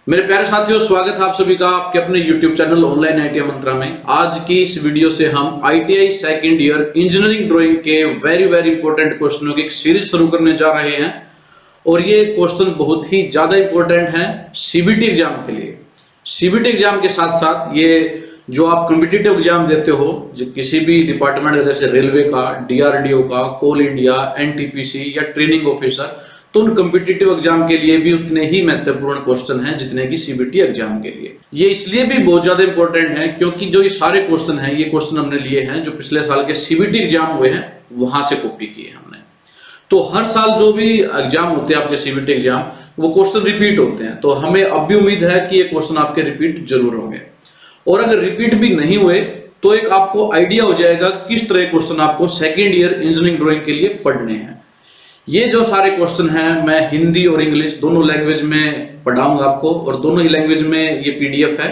मेरे प्यारे साथियों, स्वागत है आप सभी का आपके अपने YouTube चैनल ऑनलाइन आईटीआई मंत्रा में। आज की इस वीडियो से हम ITI second year engineering drawing के वेरी इंपॉर्टेंट क्वेश्चनों की एक सीरीज शुरू करने जा रहे हैं और ये क्वेश्चन बहुत ही ज्यादा इंपॉर्टेंट है सीबीटी एग्जाम के लिए। सीबीटी एग्जाम के साथ साथ ये जो आप कॉम्पिटिटिव एग्जाम देते हो जो किसी भी डिपार्टमेंट जैसे रेलवे का, डीआरडीओ का, कोल इंडिया, एनटीपीसी या ट्रेनिंग ऑफिसर, तो उन कॉम्पिटिटिव एग्जाम के लिए भी उतने ही महत्वपूर्ण क्वेश्चन हैं जितने की सीबीटी एग्जाम के लिए। ये इसलिए भी बहुत ज्यादा इंपॉर्टेंट है क्योंकि जो ये सारे क्वेश्चन हैं, ये क्वेश्चन हमने लिए हैं जो पिछले साल के सीबीटी एग्जाम हुए हैं वहां से कॉपी किए हमने। तो हर साल जो भी एग्जाम होते हैं आपके सीबीटी एग्जाम, वो क्वेश्चन रिपीट होते हैं, तो हमें अब भी उम्मीद है कि ये क्वेश्चन आपके रिपीट जरूर होंगे। और अगर रिपीट भी नहीं हुए तो एक आपको आइडिया हो जाएगा किस तरह क्वेश्चन आपको सेकेंड ईयर इंजीनियरिंग ड्राइंग के लिए पढ़ने हैं। ये जो सारे क्वेश्चन हैं मैं हिंदी और इंग्लिश दोनों लैंग्वेज में पढ़ाऊंगा आपको, और दोनों ही लैंग्वेज में ये पीडीएफ है।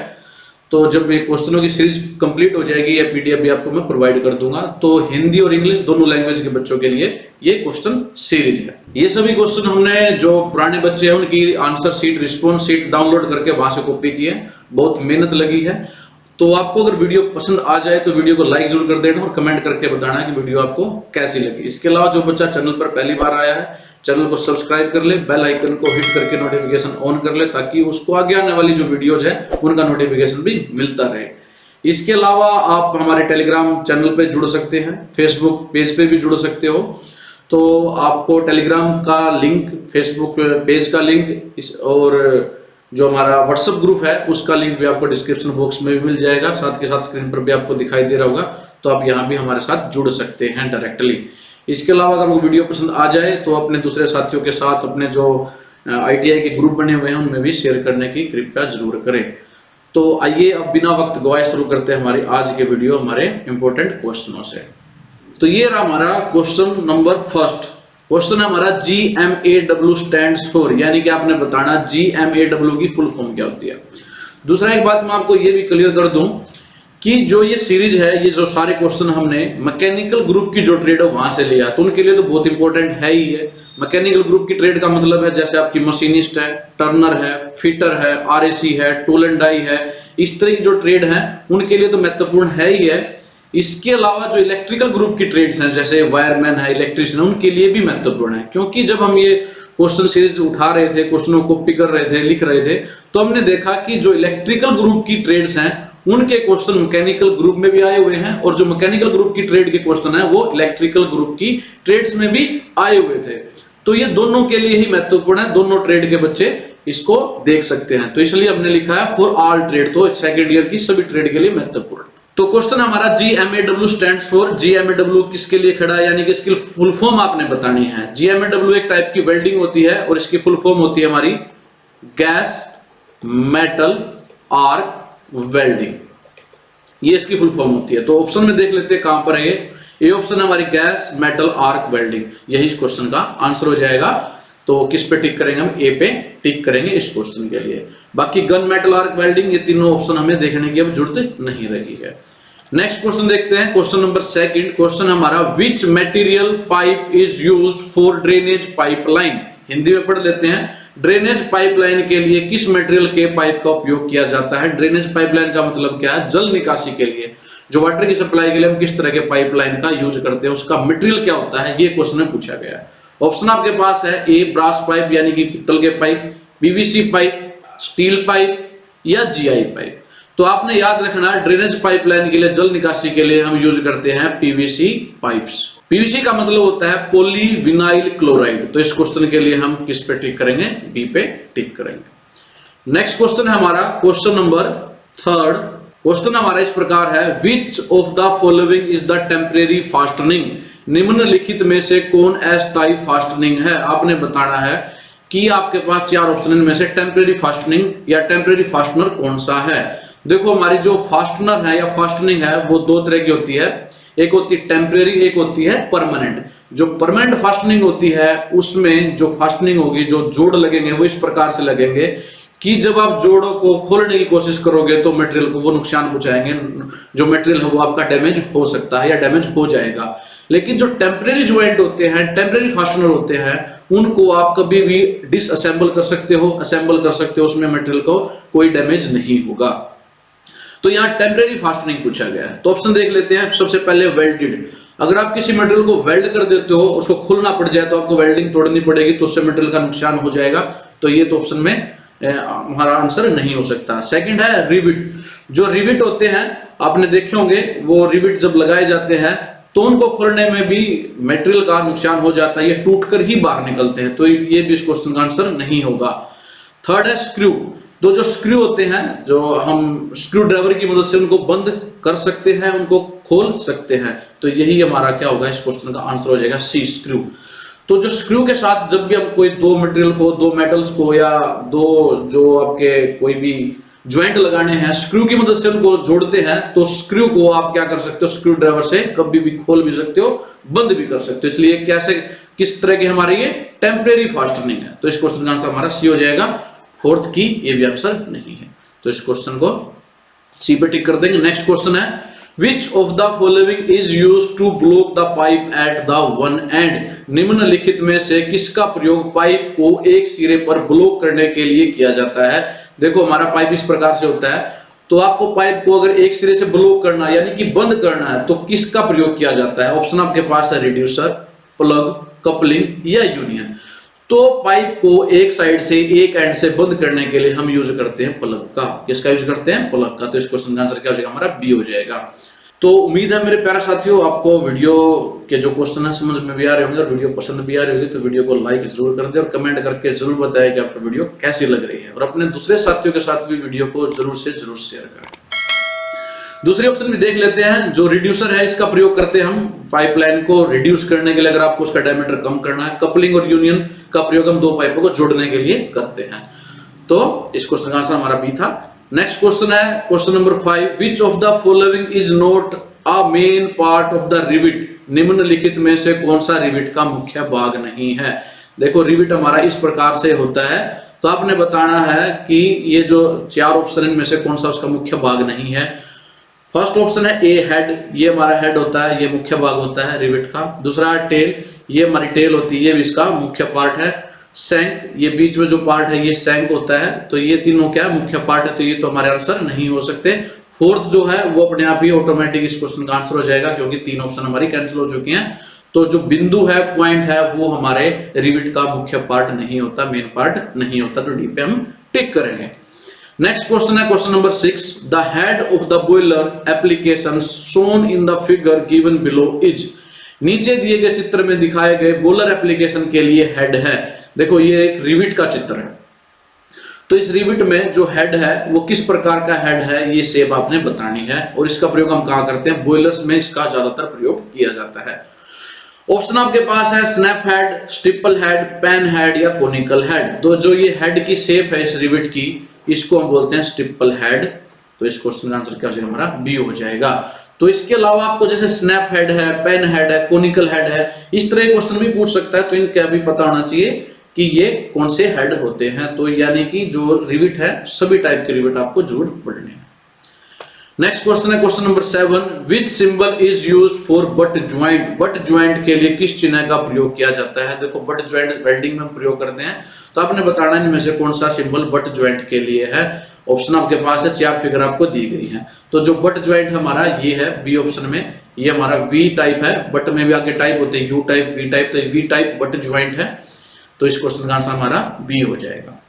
तो जब ये क्वेश्चनों की सीरीज कंप्लीट हो जाएगी या पीडीएफ भी आपको मैं प्रोवाइड कर दूंगा। तो हिंदी और इंग्लिश दोनों लैंग्वेज के बच्चों के लिए ये क्वेश्चन सीरीज है। ये सभी क्वेश्चन हमने जो पुराने बच्चे हैं उनकी answer sheet, response sheet download करके वहां से कॉपी किए। बहुत मेहनत लगी है। तो आपको अगर वीडियो पसंद आ जाए तो वीडियो को लाइक जरूर कर देना और कमेंट करके बताना कि वीडियो आपको कैसी लगी। इसके अलावा जो बच्चा चैनल पर पहली बार आया है, चैनल को सब्सक्राइब कर ले, बेल आइकन को हिट करके नोटिफिकेशन ऑन कर ले ताकि उसको आगे आने वाली जो वीडियोज है उनका नोटिफिकेशन भी मिलता रहे। इसके अलावा आप हमारे टेलीग्राम चैनल पे जुड़ सकते हैं, फेसबुक पेज पे भी जुड़ सकते हो। तो आपको टेलीग्राम का लिंक, फेसबुक पेज का लिंक और जो हमारा व्हाट्सएप ग्रुप है उसका लिंक भी आपको डिस्क्रिप्शन बॉक्स में भी मिल जाएगा, साथ के साथ स्क्रीन पर भी आपको दिखाई दे रहा होगा। तो आप यहाँ भी हमारे साथ जुड़ सकते हैं डायरेक्टली। इसके अलावा अगर आपको वीडियो पसंद आ जाए तो अपने दूसरे साथियों के साथ अपने जो आईटीआई के ग्रुप बने हुए हैं उनमें भी शेयर करने की कृपया जरूर करें। तो आइए अब बिना वक्त गवाए शुरू करते हैं हमारी आज के वीडियो हमारे इंपॉर्टेंट क्वेश्चनों से। तो ये रहा हमारा क्वेश्चन नंबर फर्स्ट। क्वेश्चन है हमारा GMAW स्टैंड्स फॉर, यानी कि आपने बताना GMAW की फुल फॉर्म क्या होती है। दूसरा एक बात मैं आपको ये भी क्लियर कर दूं कि जो ये सीरीज है, ये जो सारे क्वेश्चन हमने मैकेनिकल ग्रुप की जो ट्रेड है वहां से लिया, तो उनके लिए तो बहुत इंपॉर्टेंट है ही है। मैकेनिकल ग्रुप की ट्रेड का मतलब है जैसे आपकी मशीनिस्ट है, टर्नर है, फिटर है, RAC है, टूल एंड डाई है, इस तरह की जो ट्रेड है उनके लिए तो महत्वपूर्ण है ही है। इसके अलावा जो इलेक्ट्रिकल ग्रुप की ट्रेड्स हैं जैसे वायरमैन है, इलेक्ट्रिशियन, उनके लिए भी महत्वपूर्ण है। क्योंकि जब हम ये क्वेश्चन सीरीज उठा रहे थे, क्वेश्चनों को कॉपी कर रहे थे, लिख रहे थे, तो हमने देखा कि जो इलेक्ट्रिकल ग्रुप की ट्रेड्स हैं उनके क्वेश्चन मैकेनिकल ग्रुप में भी आए हुए हैं, और जो मैकेनिकल ग्रुप की ट्रेड के क्वेश्चन है वो इलेक्ट्रिकल ग्रुप की ट्रेड्स में भी आए हुए थे। तो ये दोनों के लिए ही महत्वपूर्ण है, दोनों ट्रेड के बच्चे इसको देख सकते हैं। तो इसलिए हमने लिखा है फॉर ऑल ट्रेड, तो सेकेंड ईयर की सभी ट्रेड के लिए महत्वपूर्ण। तो क्वेश्चन हमारा GMAW स्टैंड्स फॉर, GMAW किसके लिए खड़ा है, यानी कि इसकी फुल फॉर्म आपने बतानी है। GMAW एक टाइप की वेल्डिंग होती है और इसकी फुल फॉर्म होती है हमारी गैस मेटल आर्क वेल्डिंग। ये इसकी फुल फॉर्म होती है। तो ऑप्शन में देख लेते हैं कहां पर है ये ऑप्शन है हमारी गैस मेटल आर्क वेल्डिंग, यही इस क्वेश्चन का आंसर हो जाएगा। तो किस पे टिक करेंगे हम? ए पे टिक करेंगे इस क्वेश्चन के लिए। बाकी गन मेटल आर्क वेल्डिंग, ये तीनों ऑप्शन हमें देखने की अब जरूरत नहीं रही है। नेक्स्ट क्वेश्चन देखते हैं, क्वेश्चन नंबर सेकंड। क्वेश्चन हमारा which material pipe is used for drainage pipeline. Hindi में पढ़ लेते हैं। ड्रेनेज पाइपलाइन के लिए किस मटेरियल के पाइप का उपयोग किया जाता है? ड्रेनेज पाइपलाइन का मतलब क्या है? जल निकासी के लिए, जो वाटर की सप्लाई के लिए हम किस तरह के पाइपलाइन का यूज करते हैं, उसका मटेरियल क्या होता है, ये क्वेश्चन में पूछा गया है। ऑप्शन आपके पास है ए ब्रास पाइप यानी कि पित्तल के pipe, PVC pipe, steel pipe या GI पाइप। तो आपने याद रखना ड्रेनेज पाइपलाइन के लिए, जल निकासी के लिए हम यूज करते हैं PVC पाइप्स। PVC का मतलब होता है पॉलीविनाइल क्लोराइड। तो इस क्वेश्चन के लिए हम किस पे टिक करेंगे? बी पे टिक करेंगे। नेक्स्ट क्वेश्चन है हमारा क्वेश्चन नंबर थर्ड। क्वेश्चन हमारा इस प्रकार है, which of the following is the temporary fastening. निम्नलिखित में से कौन अस्थायी फास्टनिंग है? आपने बताना है कि आपके पास चार ऑप्शन में से टेम्परेरी फास्टनिंग या टेम्परेरी फास्टनर कौन सा है। देखो हमारी जो फास्टनर है या फास्टनिंग है वो दो तरह की होती है, एक होती है टेम्परेरी, एक होती है परमानेंट। जो परमानेंट फास्टनिंग होती है उसमें जो फास्टनिंग होगी, जो जोड़ लगेंगे वो इस प्रकार से लगेंगे कि जब आप जोड़ों को खोलने की कोशिश करोगे तो मटेरियल को वो नुकसान पहुंचाएंगे, जो मटेरियल है वो आपका डैमेज हो सकता है या डैमेज हो जाएगा। लेकिन जो टेम्परेरी ज्वाइंट होते हैं, टेम्परेरी फास्टनर होते हैं, उनको आप कभी भी डिसअसेंबल कर सकते हो, असेंबल कर सकते हो, उसमें मटेरियल को कोई डैमेज नहीं होगा। तो यहाँ टेम्परेरी फास्टनिंग पूछा गया है। तो ऑप्शन देख लेते हैं। सबसे पहले वेल्डेड, अगर आप किसी मटेरियल को वेल्ड कर देते हो, उसको खोलना पड़ जाए तो आपको वेल्डिंग तोड़नी पड़ेगी, तो उससे मटेरियल का नुकसान हो जाएगा। तो ये तो ऑप्शन में हमारा आंसर नहीं हो सकता। सेकंड है रिविट। जो रिविट होते हैं आपने देखे होंगे, वो रिविट जब लगाए जाते हैं तो उनको खोलने में भी मटेरियल का नुकसान हो जाता है, ये टूटकर ही बाहर निकलते हैं, तो ये भी इस क्वेश्चन का आंसर नहीं होगा। थर्ड है स्क्रू। तो जो स्क्रू होते हैं, जो हम स्क्रू ड्राइवर की मदद से उनको बंद कर सकते हैं, उनको खोल सकते हैं, तो यही हमारा क्या होगा, इस क्वेश्चन का आंसर हो जाएगा सी, स्क्रू। तो जो स्क्रू के साथ जब भी हम कोई दो मटेरियल को, दो मेटल्स को, या दो जो आपके कोई भी ज्वाइंट लगाने हैं, स्क्रू की मदद से उनको जोड़ते हैं, तो स्क्रू को आप क्या कर सकते हो, स्क्रू ड्राइवर से कभी भी खोल भी सकते हो, बंद भी कर सकते हो। इसलिए कैसे, किस तरह की हमारी ये टेम्परेरी फास्टनिंग है। तो इस क्वेश्चन का आंसर हमारा सी हो जाएगा। फोर्थ की ये भी आंसर नहीं है, तो इस क्वेश्चन को सी पे टिक कर देंगे। नेक्स्ट क्वेश्चन है, which of the following is used to block the pipe at the one end. निम्नलिखित में से किसका प्रयोग पाइप को एक सिरे पर ब्लॉक करने के लिए किया जाता है। देखो हमारा पाइप इस प्रकार से होता है, तो आपको पाइप को अगर एक सिरे से ब्लॉक करना यानी कि बंद करना है, तो किसका प्रयोग किया जाता है। ऑप्शन आपके पास है रिड्यूसर, प्लग, कपलिंग या यूनियन। तो पाइप को एक साइड से, एक एंड से बंद करने के लिए हम यूज करते हैं प्लग का। किसका यूज करते हैं, प्लग का। तो इस क्वेश्चन का आंसर क्या हो जाएगा, हमारा बी हो जाएगा। तो उम्मीद है मेरे प्यारे साथियों, आपको वीडियो के जो क्वेश्चन है समझ में भी आ रहे होंगे और वीडियो पसंद भी आ रही होगी। तो वीडियो को लाइक जरूर कर दे और कमेंट करके जरूर बताएं कि आपको वीडियो कैसी लग रही है, और अपने दूसरे साथियों के साथ भी वीडियो को जरूर से जरूर शेयर करें। दूसरे ऑप्शन भी देख लेते हैं। जो रिड्यूसर है, इसका प्रयोग करते हैं हम पाइपलाइन को रिड्यूस करने के लिए, अगर आपको उसका डायमीटर कम करना है। कपलिंग और यूनियन का प्रयोग हम दो पाइपों को जोड़ने के लिए करते हैं। तो इस क्वेश्चन का आंसर हमारा बी था। नेक्स्ट क्वेश्चन है question number 5, which of the following is not a main part of the rivet. निम्नलिखित में से कौन सा रिविट का मुख्य भाग नहीं है। देखो रिविट हमारा इस प्रकार से होता है, तो आपने बताना है कि ये जो चार ऑप्शन इनमें से कौन सा उसका मुख्य भाग नहीं है। फर्स्ट ऑप्शन है ए हेड, ये हमारा हेड होता है, ये मुख्य भाग होता है रिविट का। दूसरा है टेल, ये हमारी टेल होती है, ये भी इसका मुख्य पार्ट है। सैंक, ये बीच में जो पार्ट है ये सैंक होता है। तो ये तीनों क्या है, मुख्य पार्ट है, तो ये तो हमारे आंसर नहीं हो सकते। फोर्थ जो है वो अपने आप ही ऑटोमेटिक इस क्वेश्चन का आंसर हो जाएगा, क्योंकि तीन ऑप्शन हमारी कैंसिल हो चुकी हैं। तो जो बिंदु है, पॉइंट है, वो हमारे रिविट का मुख्य पार्ट नहीं होता, मेन पार्ट नहीं होता। तो डी पे हम टिक करेंगे। नेक्स्ट क्वेश्चन है question number 6, the head of the boiler application shown in the figure given below is. नीचे दिए गए चित्र में दिखाए गए बॉयलर एप्लीकेशन के लिए हेड है। देखो ये एक रिविट का चित्र है, तो इस रिविट में जो हेड है वो किस प्रकार का हेड है, ये शेप आपने बतानी है। और इसका प्रयोग हम कहां करते हैं, बॉयलर्स में इसका ज्यादातर प्रयोग किया जाता है। ऑप्शन आपके पास है snap head, steeple head, pen head या कोनिकल हेड। तो जो ये हेड की शेप है इस रिविट की, इसको हम बोलते हैं स्टिपल हेड। तो इस क्वेश्चन का आंसर क्या हो जाएगा, हमारा बी हो जाएगा। तो इसके अलावा आपको जैसे स्नैप हेड है, पेन हेड है, कोनिकल हेड है, इस तरह के क्वेश्चन भी पूछ सकता है। तो इनका भी पता होना चाहिए कि ये कौन से हेड होते हैं। तो यानी कि जो रिविट है, सभी टाइप के रिविट आपको जरूर पढ़ने हैं। नेक्स्ट क्वेश्चन है question number 7, which symbol is used for but joint. But joint के लिए किस चिन्ह का प्रयोग किया जाता है। देखो बट ज्वाइंट वेल्डिंग में प्रयोग करते हैं, तो आपने बताना है इनमें से कौन सा सिंबल बट ज्वाइंट के लिए है। ऑप्शन आपके पास है, चार फिगर आपको दी गई है। तो जो बट ज्वाइंट हमारा ये है बी ऑप्शन में, ये हमारा वी टाइप है। बट में भी आगे टाइप होते हैं, यू टाइप, वी टाइप। तो वी टाइप बट ज्वाइंट है, तो इस क्वेश्चन का आंसर हमारा बी हो जाएगा।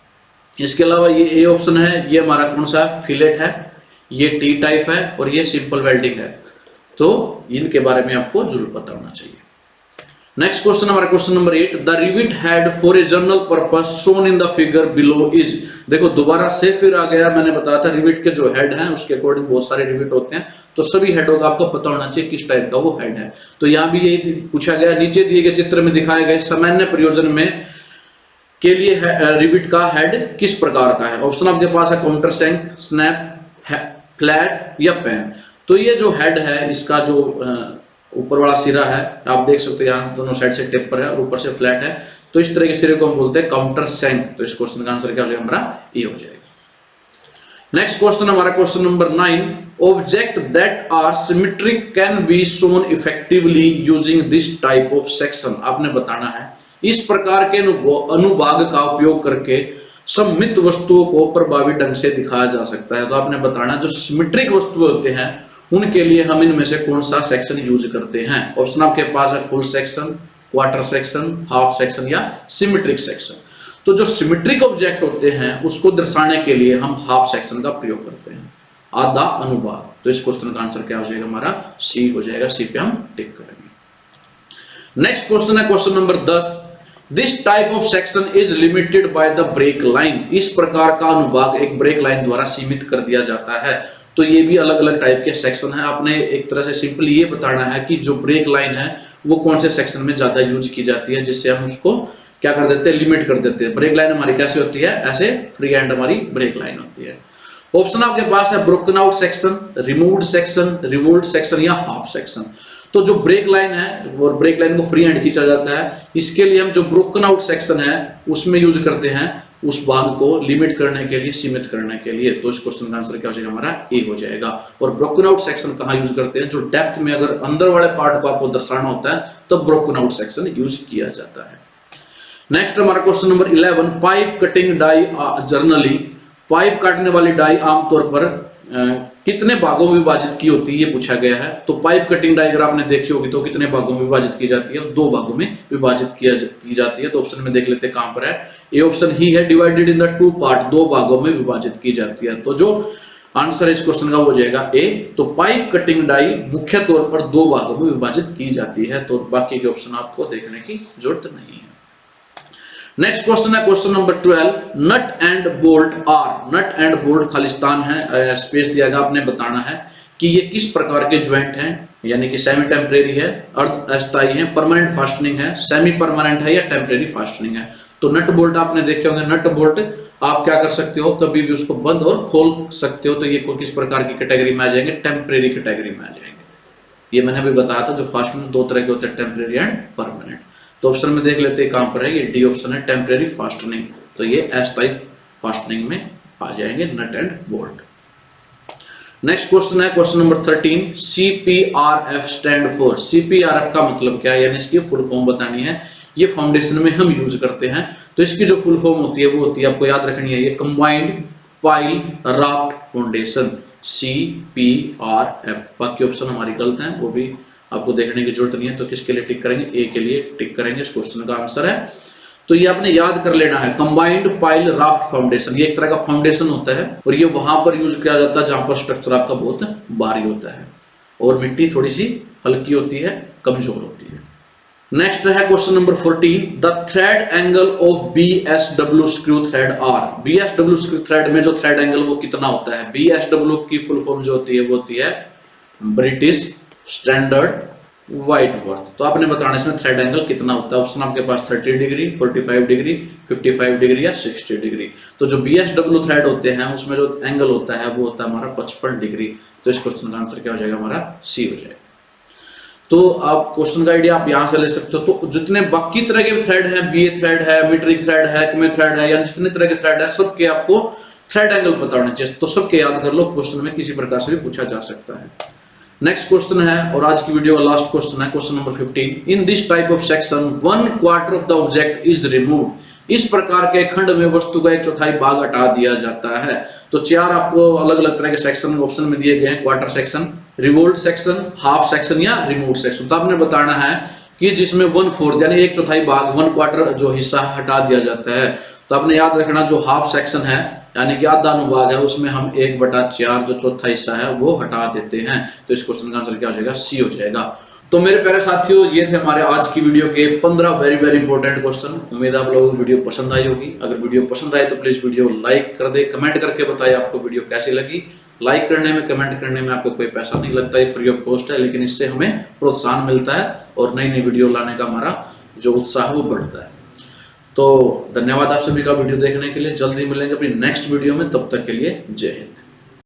इसके अलावा ये ए ऑप्शन है, ये हमारा कौन सा फिलेट है, ये टी टाइप है, और ये सिंपल वेल्डिंग है। तो इनके बारे में आपको जरूर पता होना चाहिए। नेक्स्ट क्वेश्चन हमारा question number 8, the rivet head for a general purpose shown in the figure below is. देखो दोबारा से फिर आ गया, मैंने बताया था रिविट के जो हेड हैं उसके अकॉर्डिंग बहुत सारे रिविट होते हैं, तो सभी हेडों का आपको पता होना चाहिए किस टाइप का वो हेड है। तो यहाँ भी यही पूछा गया, नीचे दिए गए चित्र में दिखाए गए सामान्य प्रयोजन में के लिए रिविट का हेड किस प्रकार का है। ऑप्शन आपके पास है काउंटर सैंक, स्नैप, फ्लैट या पेन। तो ये जो हेड है, इसका जो ऊपर वाला सिरा है, आप देख सकते हैं यहाँ दोनों साइड से टेपर है और ऊपर से फ्लैट है, तो इस तरह के सिरे को हम बोलते हैं काउंटर सैंक। तो इस क्वेश्चन का आंसर क्या हो जाएगा, हमारा ये हो जाएगा। नेक्स्ट क्वेश्चन हमारा question number 9, object that are symmetric can be shown effectively using this type of section. आपने बताना है इस प्रकार के अनुभाग का उपयोग करके सममित वस्तुओं को प्रभावी ढंग से दिखाया जा सकता है। तो आपने बताना जो सिमेट्रिक वस्तु होते हैं उनके लिए हम इनमें से कौन सा सेक्शन यूज करते हैं। ऑप्शन आपके पास है full section, quarter section, half section या सिमेट्रिक सेक्शन। तो जो सिमेट्रिक ऑब्जेक्ट होते हैं उसको दर्शाने के लिए हम हाफ सेक्शन का प्रयोग करते हैं, आधा अनुभाग। तो इस क्वेश्चन का आंसर क्या हो जाएगा हमारा सी हो जाएगा, सी पे हम टिक करेंगे। नेक्स्ट क्वेश्चन है question number 10। This type of section is limited by the break line. इस प्रकार का अनुभाग एक ब्रेक लाइन द्वारा सीमित कर दिया जाता है। तो ये भी अलग अलग टाइप के सेक्शन है। आपने एक तरह से सिंपल ये बताना है कि जो ब्रेक लाइन है वो कौन से सेक्शन में ज्यादा यूज की जाती है, जिससे हम उसको क्या कर देते हैं, लिमिट कर देते हैं। ब्रेक लाइन हमारी कैसे होती है, ऐसे फ्री हैंड हमारी ब्रेक लाइन होती है। ऑप्शन आपके पास है broken out section, removed section, revolt section या हाफ सेक्शन। तो जो ब्रेक लाइन है और ब्रेक लाइन को फ्री हैंड खींचा जाता है, इसके लिए हम जो ब्रोकन आउट सेक्शन है उसमें यूज करते हैं उस भाग को लिमिट करने के लिए, सीमित करने के लिए। तो इस क्वेश्चन का आंसर क्या हो जाएगा हमारा ए हो जाएगा। और ब्रोकन आउट सेक्शन कहाँ यूज करते हैं, जो डेप्थ में अगर अंदर वाले पार्ट को आपको दर्शाना होता है तब ब्रोकन आउट सेक्शन यूज किया जाता है। नेक्स्ट हमारा question number 11। Pipe cutting die generally, pipe काटने वाली डाई आमतौर पर कितने भागों में विभाजित की होती है ये पूछा गया है। तो पाइप कटिंग डाई अगर आपने देखी होगी तो कितने भागों में विभाजित की जाती है, 2 भागों में विभाजित की जाती है। तो ऑप्शन में देख लेते हैं कहां पर है, ये ऑप्शन ही है, डिवाइडेड इन द 2 पार्ट, 2 भागों में विभाजित की जाती है। तो जो आंसर इस क्वेश्चन का हो जाएगा ए। तो पाइप कटिंग डाई मुख्य तौर पर 2 भागों में विभाजित की जाती है। तो बाकी के ऑप्शन आपको देखने की जरूरत नहीं है। नेक्स्ट क्वेश्चन है question number 12। Nut and bolt are, nut and bolt खालिस्तान है, स्पेस दिया गया, आपने बताना है कि ये किस प्रकार के ज्वाइंट हैं, यानी कि सेमी टेम्परेरी है, अर्ध अस्थायी है, परमानेंट फास्टनिंग है, सेमी परमानेंट है या टेम्परेरी फास्टनिंग है। तो नट बोल्ट आपने देखे होंगे, नट बोल्ट आप क्या कर सकते हो, कभी भी उसको बंद और खोल सकते हो। तो ये किस प्रकार की कैटेगरी में आ जाएंगे, टेम्परेरी कैटेगरी में आ जाएंगे। ये मैंने अभी बताया था, जो फास्टनिंग 2 तरह के होते हैं, टेम्परेरी एंड परमानेंट। तो ऑप्शन में देख लेते हैं कहां पर है, ये डी ऑप्शन है, टेम्परेरी फास्टनिंग। तो ये अस्थायी फास्टनिंग में आ जाएंगे nut and bolt. Next question है question number 13। CPRF stand for, CPRF का मतलब क्या है, यानी इसकी फुल फॉर्म बतानी है। ये फाउंडेशन में हम यूज करते हैं। तो इसकी जो फुल फॉर्म होती है वो होती है, आपको याद रखनी है, ये combined pile raft foundation, CPRF। बाकी ऑप्शन हमारी गलत है, वो भी आपको देखने की जरूरत नहीं है। तो किसके लिए टिक करेंगे, ए के लिए टिक करेंगे, इस क्वेश्चन का आंसर है। तो ये आपने याद कर लेना है, कंबाइंड पाइल राफ्ट फाउंडेशन, ये एक तरह का फाउंडेशन होता है और ये वहां पर यूज किया जाता है जहां पर स्ट्रक्चर आपका बहुत भारी होता है और मिट्टी थोड़ी सी हल्की होती है, कमजोर होती है। नेक्स्ट है question number 14। The thread angle of BSW screw thread are, BSW screw thread में जो थ्रेड एंगल वो कितना होता है। BSW की फुल फॉर्म जो होती है वो होती है ब्रिटिश स्टैंडर्ड व्हाइटवर्थ। तो आपने बताना इसमें थ्रेड एंगल कितना होता है। ऑप्शन आपके पास 30 डिग्री, 45 डिग्री, 55 डिग्री या 60 डिग्री। तो जो BSW थ्रेड होते हैं उसमें जो एंगल होता है वो होता है हमारा 55 डिग्री। तो इस क्वेश्चन का आंसर क्या हो जाएगा हमारा सी हो जाएगा। तो आप क्वेश्चन का आइडिया आप यहां से ले सकते हो। तो जितने बाकी तरह के थ्रेड हैं, BA थ्रेड है, मीट्रिक थ्रेड है, कमे थ्रेड है, या जितने तरह के थ्रेड है सबके आपको थ्रेड एंगल पता होना चाहिए। तो सबके याद कर लो, क्वेश्चन में किसी प्रकार से भी पूछा जा सकता है। नेक्स्ट क्वेश्चन है और आज की वीडियो का लास्ट क्वेश्चन है question number 15। In this type of section 1/4 of the object is removed. इस प्रकार के खंड में वस्तु का 1/4 भाग हटा दिया जाता है। तो 4 आपको अलग अलग तरह के सेक्शन ऑप्शन में दिए गए हैं, quarter section, revolt section, half section या रिमूव सेक्शन। तो आपने बताना है कि जिसमें 1/4 यानी 1/4 भाग, 1/4 जो हिस्सा हटा दिया जाता है। तो आपने याद रखना जो हाफ सेक्शन है यानी कि आधा अनुभाग है उसमें हम 1/4 जो चौथा हिस्सा है वो हटा देते हैं। तो इस क्वेश्चन का आंसर क्या हो जाएगा, सी हो जाएगा। तो मेरे प्यारे साथियों, ये थे हमारे आज की वीडियो के 15 वेरी इंपॉर्टेंट क्वेश्चन। उम्मीद आप लोगों को वीडियो पसंद आई होगी। अगर वीडियो पसंद आए तो प्लीज वीडियो लाइक कर दे, कमेंट करके बताइए आपको वीडियो कैसी लगी। लाइक करने में, कमेंट करने में आपको कोई पैसा नहीं लगता, ये फ्री ऑफ कॉस्ट है, लेकिन इससे हमें प्रोत्साहन मिलता है और नई नई वीडियो लाने का हमारा जो उत्साह है वो बढ़ता है। तो धन्यवाद आप सभी का वीडियो देखने के लिए। जल्दी मिलेंगे अपनी नेक्स्ट वीडियो में, तब तक के लिए जय हिंद।